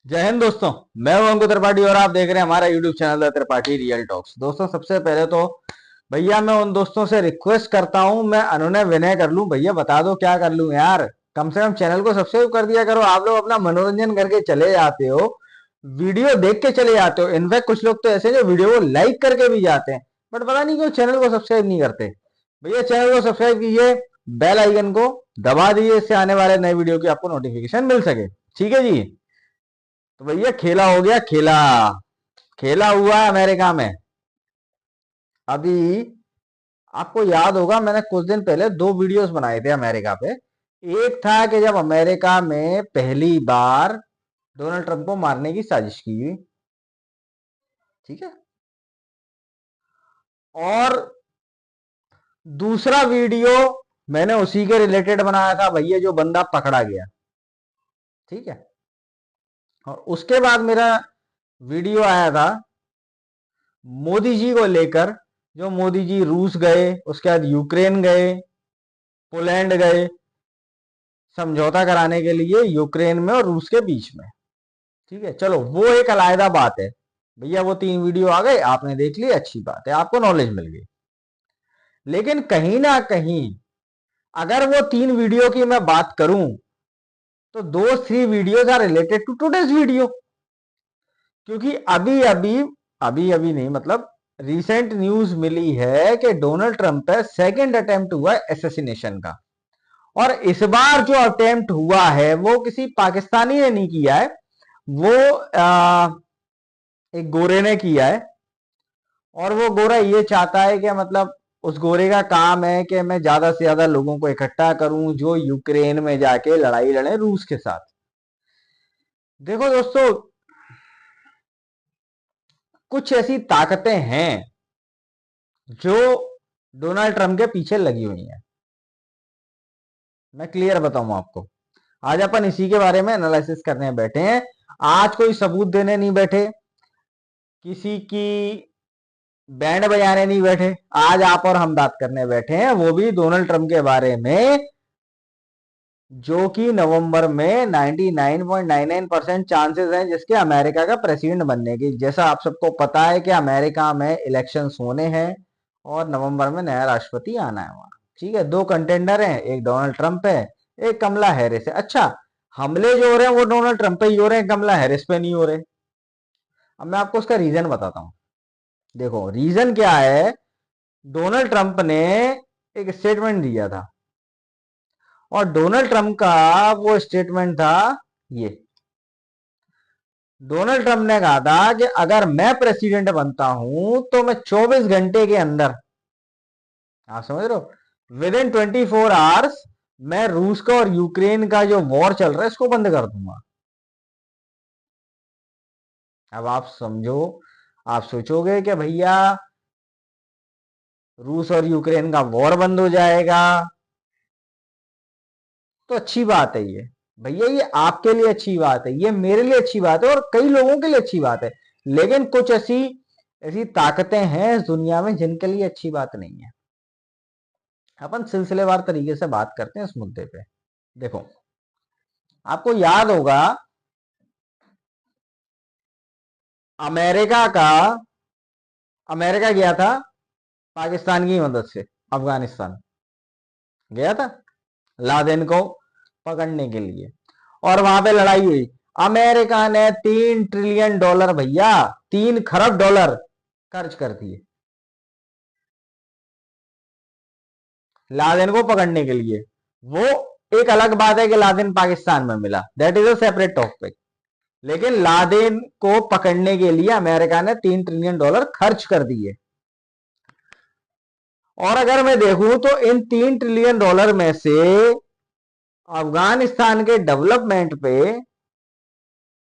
जय हिंद दोस्तों। मैं हूं अंकुर त्रिपाठी और आप देख रहे हैं हमारा YouTube channel the Tripathi real talks. दोस्तों, सबसे पहले तो भैया मैं उन दोस्तों से रिक्वेस्ट करता हूं, मैं अनुनय विनय कर लूं, भैया बता दो क्या कर लूं यार। कम से कम चैनल को सब्सक्राइब कर दिया करो। आप लोग अपना मनोरंजन करके चले जाते हो, वीडियो देख के चले जाते हो। इनफैक्ट कुछ लोग तो ऐसे जो वीडियो को लाइक करके भी जाते हैं, बट पता नहीं क्यों चैनल को सब्सक्राइब नहीं करते। भैया चैनल को सब्सक्राइब कीजिए, बेल आइकन को दबा दीजिए, इससे आने वाले नए वीडियो की आपको नोटिफिकेशन मिल सके। ठीक है जी। तो भैया खेला हो गया, खेला खेला हुआ है अमेरिका में। अभी आपको याद होगा, मैंने कुछ दिन पहले दो वीडियोस बनाए थे अमेरिका पे। एक था कि जब अमेरिका में पहली बार डोनाल्ड ट्रंप को मारने की साजिश की गई, ठीक है। और दूसरा वीडियो मैंने उसी के रिलेटेड बनाया था भैया, जो बंदा पकड़ा गया, ठीक है। और उसके बाद मेरा वीडियो आया था मोदी जी को लेकर। जो मोदी जी रूस गए, उसके बाद यूक्रेन गए, पोलैंड गए, समझौता कराने के लिए यूक्रेन में और रूस के बीच में। ठीक है, चलो वो एक अलग बात है भैया। वो तीन वीडियो आ गए, आपने देख ली, अच्छी बात है, आपको नॉलेज मिल गई। लेकिन कहीं ना कहीं अगर वो तीन वीडियो की मैं बात करूं, तो दो three videos are related to today's video. क्योंकि अभी अभी नहीं, मतलब रिसेंट न्यूज मिली है कि डोनाल्ड ट्रंप पे सेकेंड अटेम्प्ट हुआ है एसेसिनेशन का। और इस बार जो अटेम्प्ट हुआ है वो किसी पाकिस्तानी ने नहीं किया है, वो एक गोरे ने किया है। और वो गोरा ये चाहता है कि, मतलब उस गोरे का काम है कि मैं ज्यादा से ज्यादा लोगों को इकट्ठा करूं जो यूक्रेन में जाके लड़ाई लड़े रूस के साथ। देखो दोस्तों, कुछ ऐसी ताकतें हैं जो डोनाल्ड ट्रंप के पीछे लगी हुई हैं। मैं क्लियर बताऊं आपको, आज अपन इसी के बारे में एनालिसिस करने बैठे हैं। आज कोई सबूत देने नहीं बैठे, किसी की बैंड बजाने नहीं बैठे। आज आप और हम बात करने बैठे हैं, वो भी डोनाल्ड ट्रंप के बारे में, जो कि नवंबर में 99.99% चांसेस हैं जिसके अमेरिका का प्रेसिडेंट बनने की। जैसा आप सबको पता है कि अमेरिका में इलेक्शंस होने हैं और नवंबर में नया राष्ट्रपति आना है वहां। ठीक है, दो कंटेंडर हैं, एक डोनाल्ड ट्रंप है, एक कमला हैरिस है। अच्छा, हमले जो हो रहे हैं वो डोनाल्ड ट्रंप पे ही हो रहे हैं, कमला हैरिस पे नहीं हो रहे। अब मैं आपको उसका रीजन बताता हूं। देखो रीजन क्या है। डोनाल्ड ट्रंप ने एक स्टेटमेंट दिया था, और डोनाल्ड ट्रंप का वो स्टेटमेंट था ये। डोनाल्ड ट्रंप ने कहा था कि अगर मैं प्रेसिडेंट बनता हूं तो मैं 24 घंटे के अंदर, आप समझ रहे हो, विद इन 24 आवर्स मैं रूस का और यूक्रेन का जो वॉर चल रहा है इसको बंद कर दूंगा। अब आप समझो, आप सोचोगे कि भैया रूस और यूक्रेन का वॉर बंद हो जाएगा, तो अच्छी बात है ये। भैया ये आपके लिए अच्छी बात है, ये मेरे लिए अच्छी बात है, और कई लोगों के लिए अच्छी बात है। लेकिन कुछ ऐसी ऐसी ताकतें हैं इस दुनिया में जिनके लिए अच्छी बात नहीं है। अपन सिलसिलेवार तरीके से बात करते हैं इस मुद्दे पे। देखो, आपको याद होगा, अमेरिका का अमेरिका गया था पाकिस्तान की मदद से अफगानिस्तान, गया था लादेन को पकड़ने के लिए, और वहां पे लड़ाई हुई। अमेरिका ने $3 ट्रिलियन, भैया $3 खरब खर्च कर दिए लादेन को पकड़ने के लिए। वो एक अलग बात है कि लादेन पाकिस्तान में मिला, that is a separate topic. लेकिन लादेन को पकड़ने के लिए अमेरिका ने $3 ट्रिलियन खर्च कर दिए। और अगर मैं देखूं तो इन $3 ट्रिलियन में से अफगानिस्तान के डेवलपमेंट पे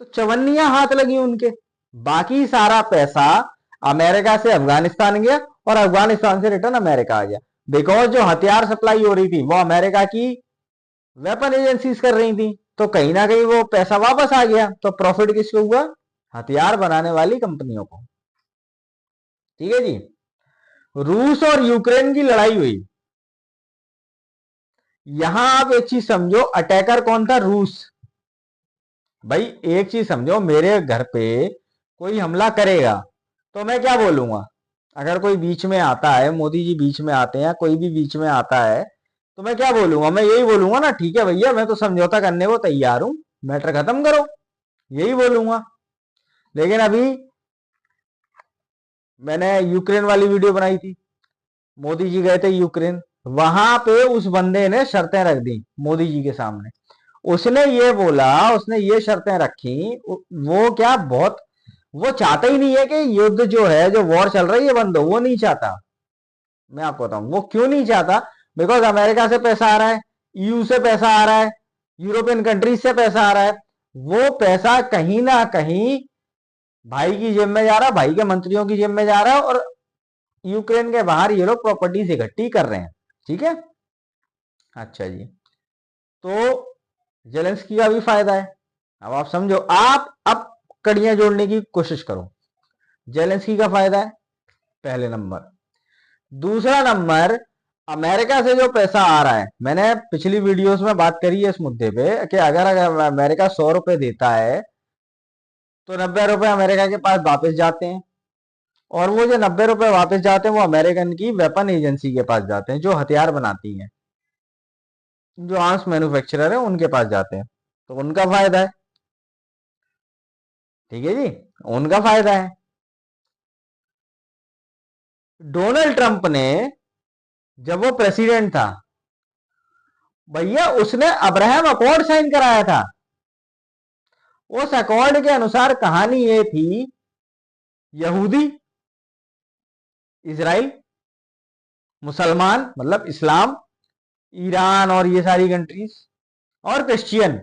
तो चवन्नियां हाथ लगी उनके। बाकी सारा पैसा अमेरिका से अफगानिस्तान गया और अफगानिस्तान से रिटर्न अमेरिका आ गया। बिकॉज जो हथियार सप्लाई हो रही थी वो अमेरिका की वेपन एजेंसीज कर रही थी, तो कहीं ना कहीं वो पैसा वापस आ गया, तो प्रॉफिट किसको हुआ? हथियार बनाने वाली कंपनियों को। ठीक है जी। रूस और यूक्रेन की लड़ाई हुई। यहां आप एक चीज समझो, अटैकर कौन था? रूस। भाई एक चीज समझो, मेरे घर पे कोई हमला करेगा तो मैं क्या बोलूंगा? अगर कोई बीच में आता है, मोदी जी बीच में आते हैं, कोई भी बीच में आता है, तो मैं क्या बोलूंगा? मैं यही बोलूंगा ना, ठीक है भैया मैं तो समझौता करने को तैयार हूं, मैटर खत्म करो, यही बोलूंगा। लेकिन अभी मैंने यूक्रेन वाली वीडियो बनाई थी, मोदी जी गए थे यूक्रेन, वहां पे उस बंदे ने शर्तें रख दी मोदी जी के सामने। उसने ये बोला, उसने ये शर्तें रखी, वो क्या बहुत, वो चाहता ही नहीं है कि युद्ध जो है, जो वॉर चल रही है बंद हो, वो नहीं चाहता। मैं आपको बताऊं वो क्यों नहीं चाहता। बिकॉज अमेरिका से पैसा आ रहा है, ईयू से पैसा आ रहा है, यूरोपियन कंट्रीज से पैसा आ रहा है। वो पैसा कहीं ना कहीं भाई की जेब में जा रहा है, भाई के मंत्रियों की जेब में जा रहा है, और यूक्रेन के बाहर ये लोग प्रॉपर्टीज इकट्ठी कर रहे हैं। ठीक है, अच्छा जी। तो जेलेंस्की का भी फायदा है। अब आप समझो, आप अब कड़ियां जोड़ने की कोशिश करो। जेलेंस्की का फायदा है पहले नंबर। दूसरा नंबर, अमेरिका से जो पैसा आ रहा है, मैंने पिछली वीडियोस में बात करी है इस मुद्दे पे कि अगर अमेरिका 100 रुपए देता है तो 90 रुपए अमेरिका के पास वापस जाते हैं, और वो जो 90 रुपए वापस जाते हैं वो अमेरिकन की वेपन एजेंसी के पास जाते हैं, जो हथियार बनाती है, जो आर्म्स मैन्युफैक्चरर है उनके पास जाते हैं। तो उनका फायदा है। ठीक है जी, उनका फायदा है। डोनाल्ड ट्रंप ने, जब वो प्रेसिडेंट था भैया, उसने अब्राहम अकॉर्ड साइन कराया था। उस अकॉर्ड के अनुसार कहानी ये थी, यहूदी, इजराइल, मुसलमान मतलब इस्लाम, ईरान और ये सारी कंट्रीज, और क्रिश्चियन,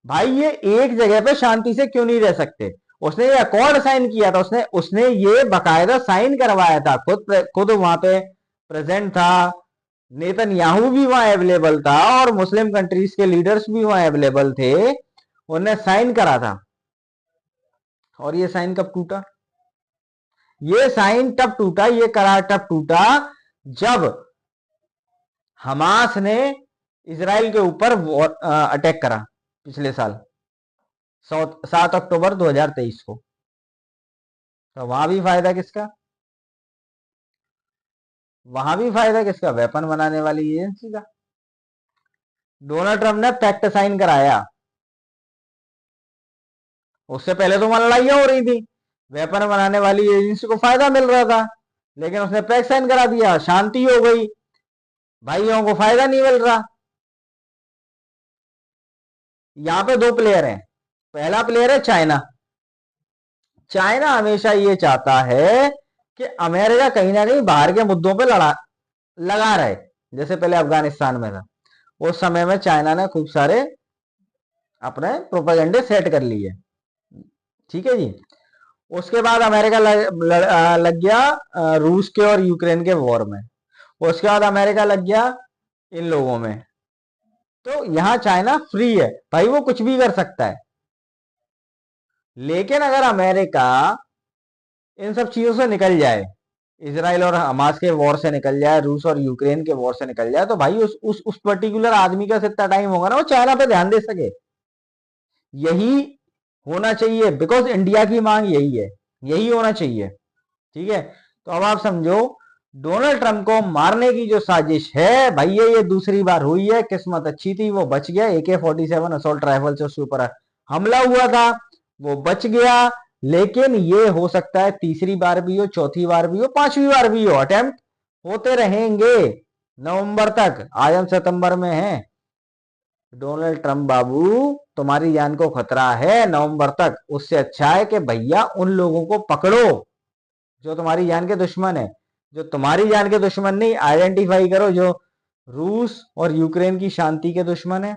भाई ये एक जगह पे शांति से क्यों नहीं रह सकते? उसने ये अकॉर्ड साइन किया था, उसने उसने ये बकायदा साइन करवाया था, खुद वहां पे प्रेजेंट था। नेतन्याहू भी वहां अवेलेबल था, और मुस्लिम कंट्रीज के लीडर्स भी वहां अवेलेबल थे, उन्हें साइन करा था। और ये साइन कब टूटा? ये साइन तब टूटा, ये करार तब टूटा जब हमास ने इसराइल के ऊपर अटैक करा पिछले साल 7 अक्टूबर 2023 को। तो वहां भी फायदा किसका? वहां भी फायदा किसका? वेपन बनाने वाली एजेंसी का। डोनाल्ड ट्रंप ने पैक्ट साइन कराया, उससे पहले तो वहां लड़ाइयां हो रही थी, वेपन बनाने वाली एजेंसी को फायदा मिल रहा था, लेकिन उसने पैक्ट साइन करा दिया, शांति हो गई, भाइयों को फायदा नहीं मिल रहा। यहां पे दो प्लेयर हैं। पहला प्लेयर है चाइना। चाइना हमेशा ये चाहता है कि अमेरिका कहीं ना कहीं बाहर के मुद्दों पे लगा रहे। जैसे पहले अफगानिस्तान में था, उस समय में चाइना ने खूब सारे अपने प्रोपेगेंडे सेट कर लिए। ठीक है जी। उसके बाद अमेरिका लग गया रूस के और यूक्रेन के वॉर में। उसके बाद अमेरिका लग गया इन लोगों में। तो यहां चाइना फ्री है भाई, वो कुछ भी कर सकता है। लेकिन अगर अमेरिका इन सब चीजों से निकल जाए, इसराइल और हमास के वॉर से निकल जाए, रूस और यूक्रेन के वॉर से निकल जाए, तो भाई उस पर्टिकुलर आदमी का इतना टाइम होगा ना, वो चाइना पे ध्यान दे सके। यही होना चाहिए, बिकॉज इंडिया की मांग यही है, यही होना चाहिए। ठीक है, तो अब आप समझो, डोनाल्ड ट्रंप को मारने की जो साजिश है भैया, ये दूसरी बार हुई है। किस्मत अच्छी थी, वो बच गया। AK-47 असॉल्ट राइफल से उसके ऊपर हमला हुआ था, वो बच गया। लेकिन ये हो सकता है तीसरी बार भी हो, चौथी बार भी हो, पांचवी बार भी हो, अटेम्प्ट होते रहेंगे नवंबर तक। आज हम सितंबर में हैं। डोनाल्ड ट्रंप बाबू, तुम्हारी जान को खतरा है नवंबर तक। उससे अच्छा है कि भैया उन लोगों को पकड़ो जो तुम्हारी जान के दुश्मन है। जो तुम्हारी जान के दुश्मन नहीं, आइडेंटिफाई करो जो रूस और यूक्रेन की शांति के दुश्मन है,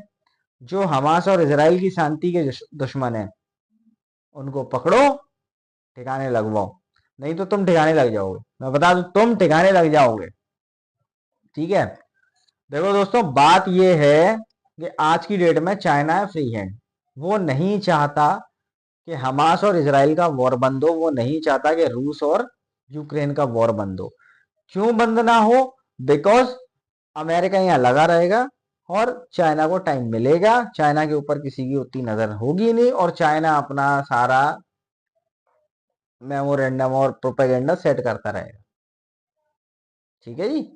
जो हमास और इसराइल की शांति के दुश्मन है। उनको पकड़ो, ठिकाने लगवाओ, नहीं तो तुम ठिकाने लग जाओगे। मैं बता दूं, तुम ठिकाने लग जाओगे। ठीक है, देखो दोस्तों, बात यह है कि आज की डेट में चाइना है फ्री हैंड। वो नहीं चाहता कि हमास और इसराइल का वॉर बंद हो, वो नहीं चाहता कि रूस और यूक्रेन का वॉर बंद हो। क्यों बंद ना हो? बिकॉज अमेरिका यहां लगा रहेगा और चाइना को टाइम मिलेगा, चाइना के ऊपर किसी की उतनी नजर होगी नहीं, और चाइना अपना सारा मेमोरेंडम और प्रोपेगेंडा सेट करता रहेगा। ठीक है जी।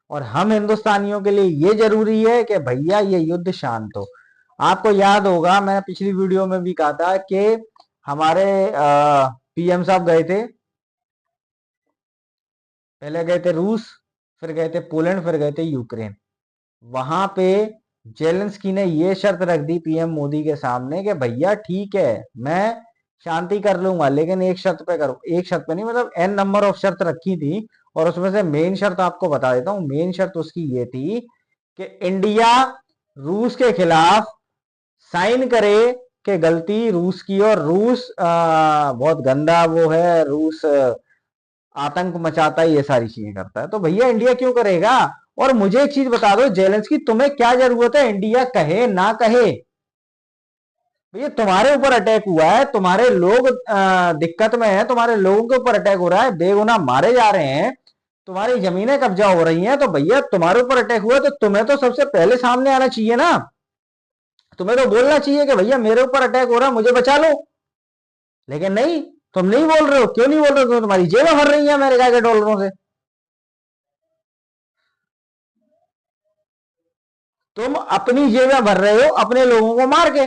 और हम हिंदुस्तानियों के लिए ये जरूरी है कि भैया ये युद्ध शांत हो। आपको याद होगा, मैंने पिछली वीडियो में भी कहा था कि हमारे पीएम साहब गए थे, पहले गए थे रूस, फिर गए थे पोलैंड, फिर गए थे यूक्रेन। वहां पे जेलेंस्की ने ये शर्त रख दी पीएम मोदी के सामने कि भैया ठीक है, मैं शांति कर लूंगा, लेकिन एक शर्त पे करो, एक शर्त पे नहीं, मतलब एन नंबर ऑफ शर्त रखी थी। और उसमें से मेन शर्त आपको बता देता हूं। मेन शर्त उसकी ये थी कि इंडिया रूस के खिलाफ साइन करे कि गलती रूस की, और रूस बहुत गंदा वो है, रूस आतंक मचाता है, ये सारी चीजें करता है, तो भैया इंडिया क्यों करेगा। और मुझे एक चीज बता दो जेलेंस्की, तुम्हें क्या जरूरत है इंडिया कहे ना कहे। भैया तुम्हारे ऊपर अटैक हुआ है, तुम्हारे लोग दिक्कत में है, तुम्हारे लोगों के ऊपर अटैक हो रहा है, बेगुनाह मारे जा रहे हैं, तुम्हारी जमीनें कब्जा हो रही हैं, तो भैया तुम्हारे ऊपर अटैक हुआ तो तुम्हें तो सबसे पहले सामने आना चाहिए ना। तुम्हें तो बोलना चाहिए कि भैया मेरे ऊपर अटैक हो रहा है, मुझे बचा लो। लेकिन नहीं, तुम नहीं बोल रहे हो। क्यों नहीं बोल रहे हो? तुम्हारी जेबें भर रही हैं अमेरिका के डॉलरों से। तुम अपनी जेबें भर रहे हो अपने लोगों को मार के।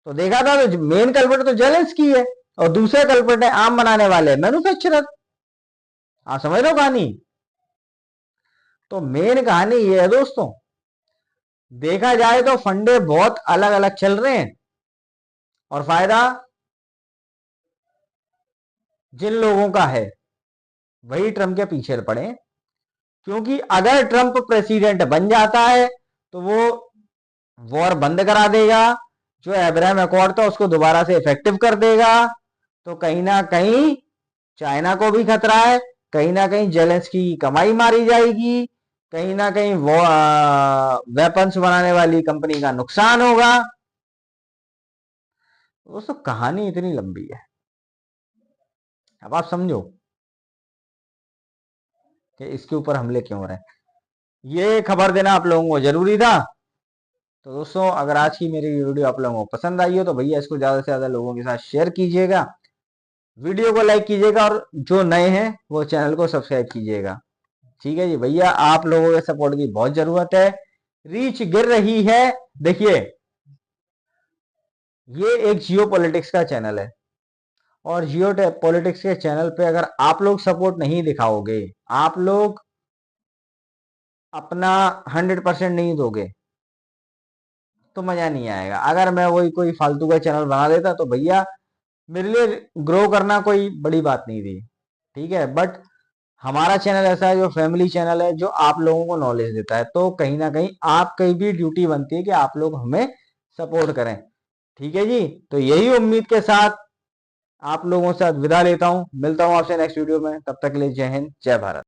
तो देखा था, तो मेन कल्प्रिट तो जेलेंस्की है, और दूसरे कल्प्रिट है आम बनाने वाले मैन्युफैक्चरर। आप समझ रहे हो कहानी। तो मेन कहानी ये है दोस्तों, देखा जाए तो फंडे बहुत अलग अलग चल रहे हैं, और फायदा जिन लोगों का है वही ट्रंप के पीछे पड़े। क्योंकि अगर ट्रंप प्रेसिडेंट बन जाता है तो वो वॉर बंद करा देगा, जो अब्राहम अकॉर्ड था उसको दोबारा से इफेक्टिव कर देगा। तो कहीं ना कहीं चाइना को भी खतरा है, कहीं ना कहीं जेलेंस्की की कमाई मारी जाएगी, कहीं ना कहीं वो वेपन्स बनाने वाली कंपनी का नुकसान होगा। दोस्तों कहानी इतनी लंबी है, अब आप समझो कि इसके ऊपर हमले क्यों हो रहे हैं। ये खबर देना आप लोगों को जरूरी था। तो दोस्तों अगर आज की मेरी वीडियो आप लोगों को पसंद आई हो तो भैया इसको ज्यादा से ज्यादा लोगों के साथ शेयर कीजिएगा, वीडियो को लाइक कीजिएगा, और जो नए हैं वो चैनल को सब्सक्राइब कीजिएगा। ठीक है जी भैया, आप लोगों के सपोर्ट की बहुत जरूरत है, रीच गिर रही है। देखिए ये एक जियो पॉलिटिक्स का चैनल है, और जियो पॉलिटिक्स के चैनल पे अगर आप लोग सपोर्ट नहीं दिखाओगे, आप लोग अपना 100% नहीं दोगे, तो मजा नहीं आएगा। अगर मैं वही कोई फालतू का चैनल बना देता तो भैया मेरे लिए ग्रो करना कोई बड़ी बात नहीं थी। ठीक है, बट हमारा चैनल ऐसा है जो फैमिली चैनल है, जो आप लोगों को नॉलेज देता है, तो कहीं ना कहीं आपकी भी ड्यूटी बनती है कि आप लोग हमें सपोर्ट करें। ठीक है जी, तो यही उम्मीद के साथ आप लोगों से विदा लेता हूं, मिलता हूं आपसे नेक्स्ट वीडियो में, तब तक के लिए जय हिंद जय भारत।